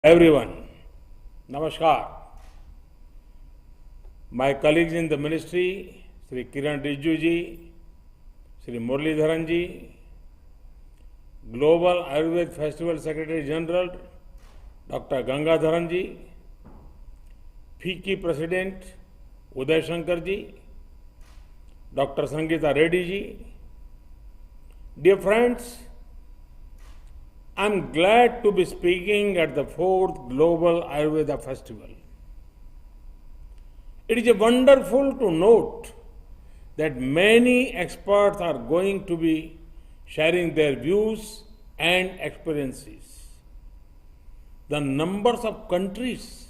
Everyone, Namaskar. My colleagues in the ministry, Sri Kiran Rijiju ji, Sri Muralidharan ji, Global Ayurveda Festival Secretary General, Dr. Gangadharan ji, FICCI President Uday Shankar ji, Dr. Sangeeta Reddy ji. Dear friends, I am glad to be speaking at the 4th Global Ayurveda Festival. It is wonderful to note that many experts are going to be sharing their views and experiences. The numbers of countries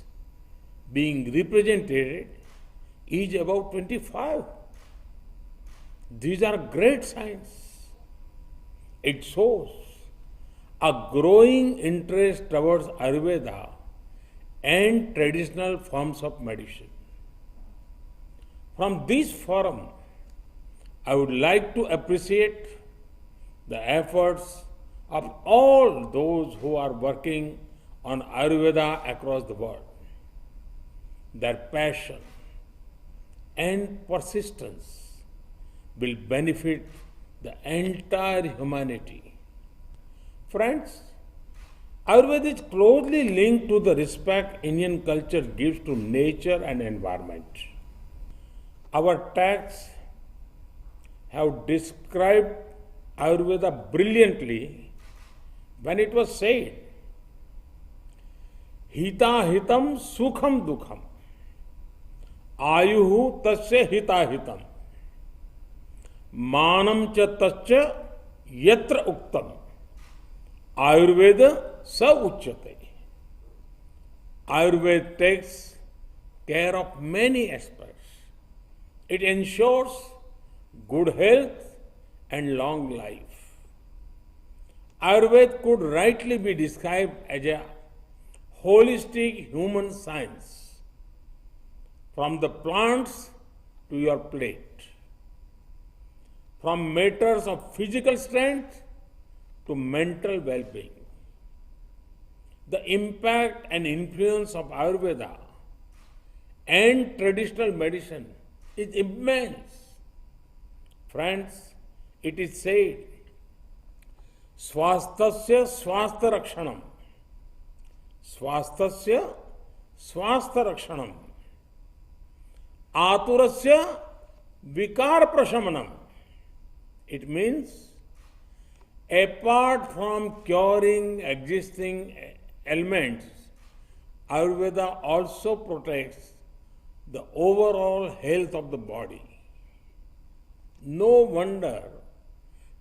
being represented is about 25. These are great signs. It shows a growing interest towards Ayurveda and traditional forms of medicine. From this forum, I would like to appreciate the efforts of all those who are working on Ayurveda across the world. Their passion and persistence will benefit the entire humanity. Friends, Ayurveda is closely linked to the respect Indian culture gives to nature and environment. Our texts have described Ayurveda brilliantly when it was said, Hita hitam sukham dukham, Ayuhu tasya hita hitam, Manam cha tasya yatra uktam, Ayurveda sa uchyate. Ayurveda takes care of many aspects. It ensures good health and long life. Ayurveda could rightly be described as a holistic human science, from the plants to your plate, from matters of physical strength to mental well-being. The impact and influence of Ayurveda and traditional medicine is immense. Friends, it is said, Swasthasya swastha rakshanam, Swasthasya swastha rakshanam, Aturasya vikar prashamanam. It means, apart from curing existing ailments, Ayurveda also protects the overall health of the body. No wonder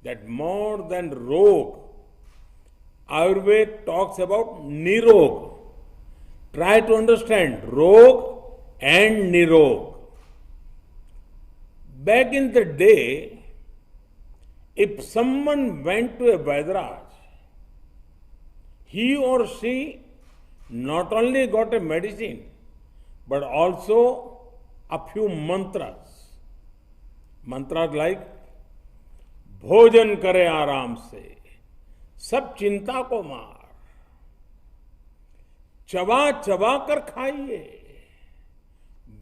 that more than rog, Ayurveda talks about nirog. Try to understand rog and nirog. Back in the day, if someone went to a Vaidraj, he or she not only got a medicine, but also a few mantras. Mantras like, भोजन करे आराम से, सब चिंता को मार, चबा चबा कर खाइए,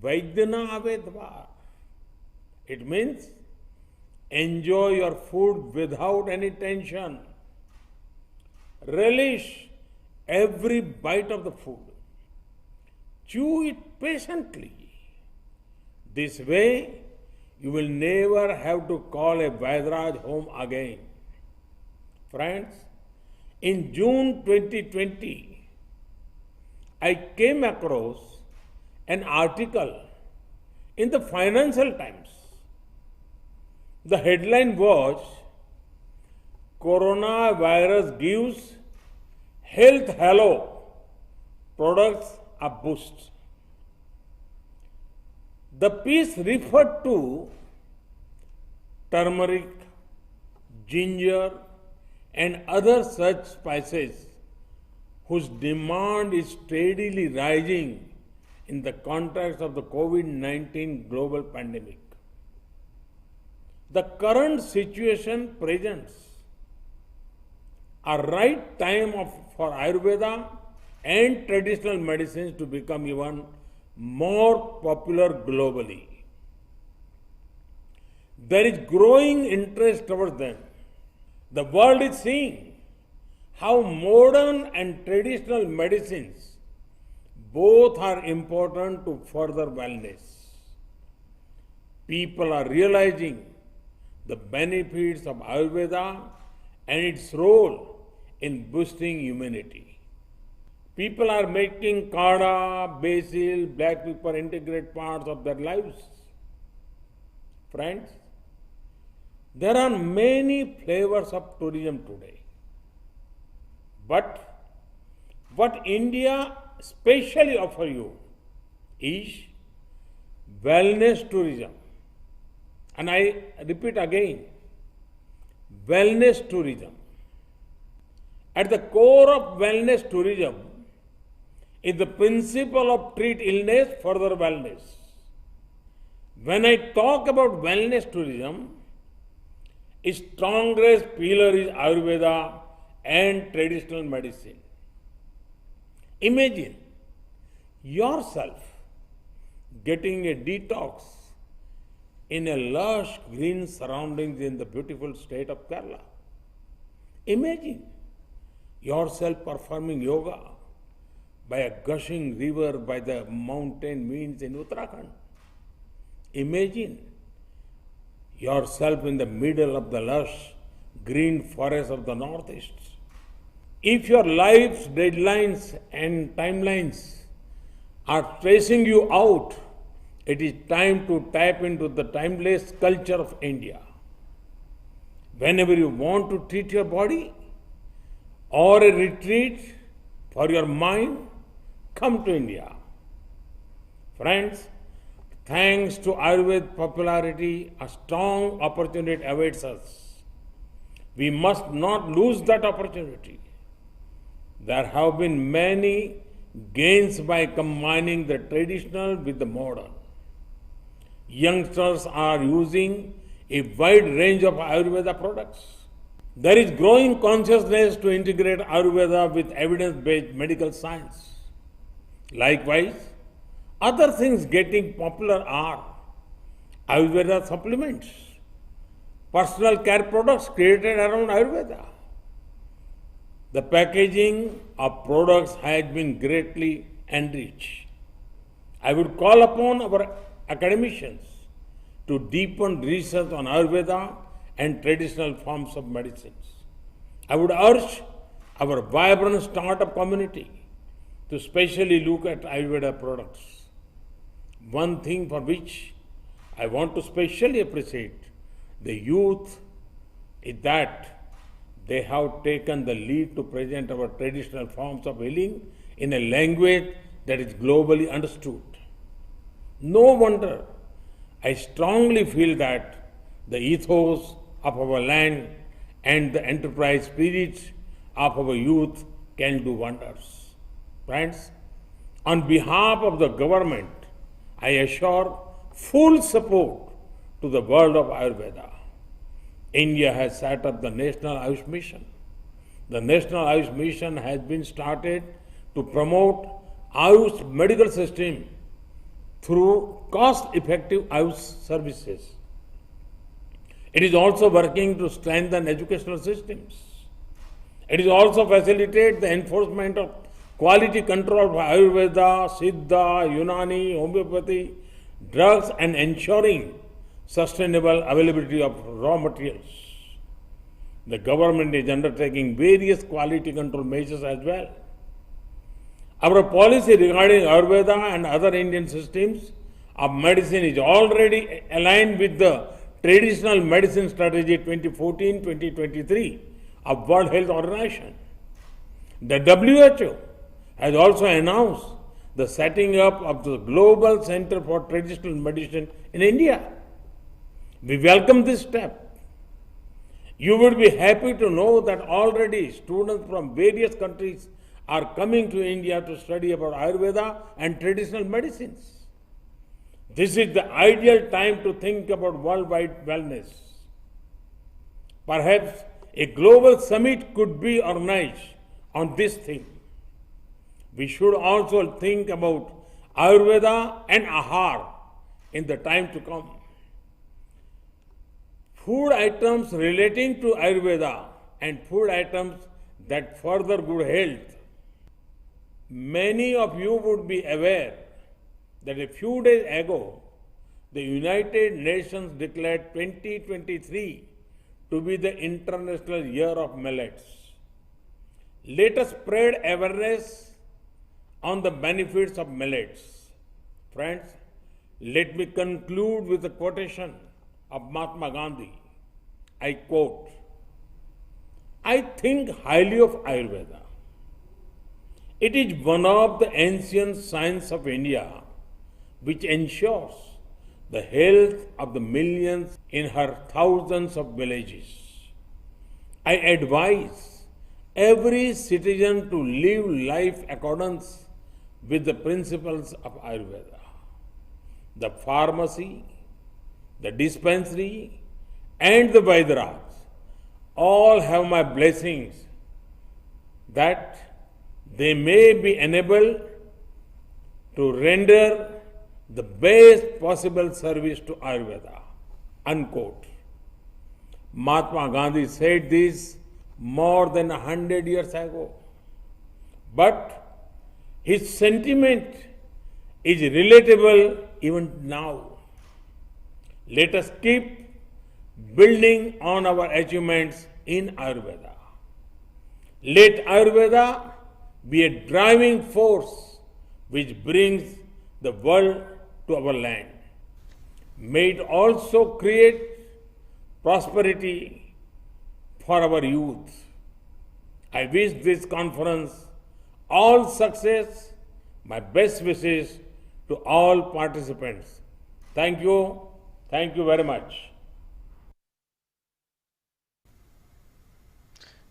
वैद्य न आवे द्वार. It means, enjoy your food without any tension. Relish every bite of the food. Chew it patiently. This way, you will never have to call a Vaidraj home again. Friends, in June 2020, I came across an article in the Financial Times. The headline was, Coronavirus gives health halo products a boost. The piece referred to turmeric, ginger, and other such spices whose demand is steadily rising in the context of the COVID-19 global pandemic. The current situation presents a right time for Ayurveda and traditional medicines to become even more popular globally. There is growing interest towards them. The world is seeing how modern and traditional medicines both are important to further wellness. People are realizing the benefits of Ayurveda and its role in boosting immunity. People are making kada, basil, black pepper integrate parts of their lives. Friends, there are many flavors of tourism today. But what India specially offer you is wellness tourism. And I repeat again, wellness tourism. At the core of wellness tourism is the principle of treat illness, further wellness. When I talk about wellness tourism, its strongest pillar is Ayurveda and traditional medicine. Imagine yourself getting a detox in a lush green surroundings in the beautiful state of Kerala. Imagine yourself performing yoga by a gushing river by the mountain means in Uttarakhand. Imagine yourself in the middle of the lush green forest of the Northeast. If your life's deadlines and timelines are stressing you out, it is time to tap into the timeless culture of India. Whenever you want to treat your body or a retreat for your mind, come to India. Friends, thanks to Ayurveda popularity, a strong opportunity awaits us. We must not lose that opportunity. There have been many gains by combining the traditional with the modern. Youngsters are using a wide range of Ayurveda products. There is growing consciousness to integrate Ayurveda with evidence-based medical science. Likewise, other things getting popular are Ayurveda supplements, personal care products created around Ayurveda. The packaging of products has been greatly enriched. I would call upon our academicians to deepen research on Ayurveda and traditional forms of medicines. I would urge our vibrant startup community to specially look at Ayurveda products. One thing for which I want to specially appreciate the youth is that they have taken the lead to present our traditional forms of healing in a language that is globally understood. No wonder I strongly feel that the ethos of our land and the enterprise spirit of our youth can do wonders. Friends, on behalf of the government, I assure full support to the world of Ayurveda. India has set up the National Ayush Mission. The National Ayush Mission has been started to promote Ayush medical system through cost-effective Ayush services. It is also working to strengthen educational systems. It is also facilitate the enforcement of quality control of Ayurveda, Siddha, Unani, homeopathy, drugs and ensuring sustainable availability of raw materials. The government is undertaking various quality control measures as well. Our policy regarding Ayurveda and other Indian systems of medicine is already aligned with the Traditional Medicine Strategy 2014-2023 of World Health Organization. The WHO has also announced the setting up of the Global Center for Traditional Medicine in India. We welcome this step. You would be happy to know that already students from various countries are coming to India to study about Ayurveda and traditional medicines. This is the ideal time to think about worldwide wellness. Perhaps a global summit could be organized on this theme. We should also think about Ayurveda and Ahar in the time to come. Food items relating to Ayurveda and food items that further good health. Many of you would be aware that a few days ago, the United Nations declared 2023 to be the International Year of Millets. Let us spread awareness on the benefits of millets. Friends, let me conclude with a quotation of Mahatma Gandhi. I quote, "I think highly of Ayurveda. It is one of the ancient sciences of India which ensures the health of the millions in her thousands of villages. I advise every citizen to live life accordance with the principles of Ayurveda. The pharmacy, the dispensary, and the Vaidraj all have my blessings that they may be enabled to render the best possible service to Ayurveda." Unquote. Mahatma Gandhi said this more than 100 years ago. But his sentiment is relatable even now. Let us keep building on our achievements in Ayurveda. Let Ayurveda be a driving force which brings the world to our land. May it also create prosperity for our youth. I wish this conference all success. My best wishes to all participants. Thank you. Thank you very much.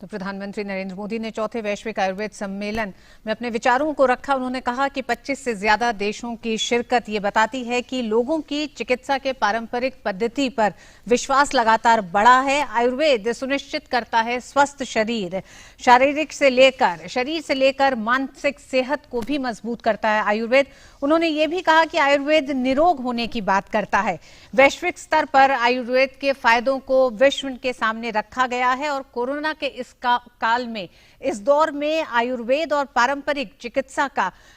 तो प्रधानमंत्री नरेंद्र मोदी ने चौथे वैश्विक आयुर्वेद सम्मेलन में अपने विचारों को रखा। उन्होंने कहा कि 25 से ज्यादा देशों की शिरकत ये बताती है कि लोगों की चिकित्सा के पारंपरिक पद्धति पर विश्वास लगातार बढ़ा है। आयुर्वेद सुनिश्चित करता है स्वस्थ शरीर, शरीर से लेकर मानसिक सेहत को भी मजबूत करता है आयुर्वेद। उन्होंने ये भी कहा कि आयुर्वेद निरोग होने की बात करता है। वैश्विक स्तर पर आयुर्वेद के फायदों को विश्व के सामने रखा गया है और कोरोना के इस काल में, इस दौर में आयुर्वेद और पारंपरिक चिकित्सा का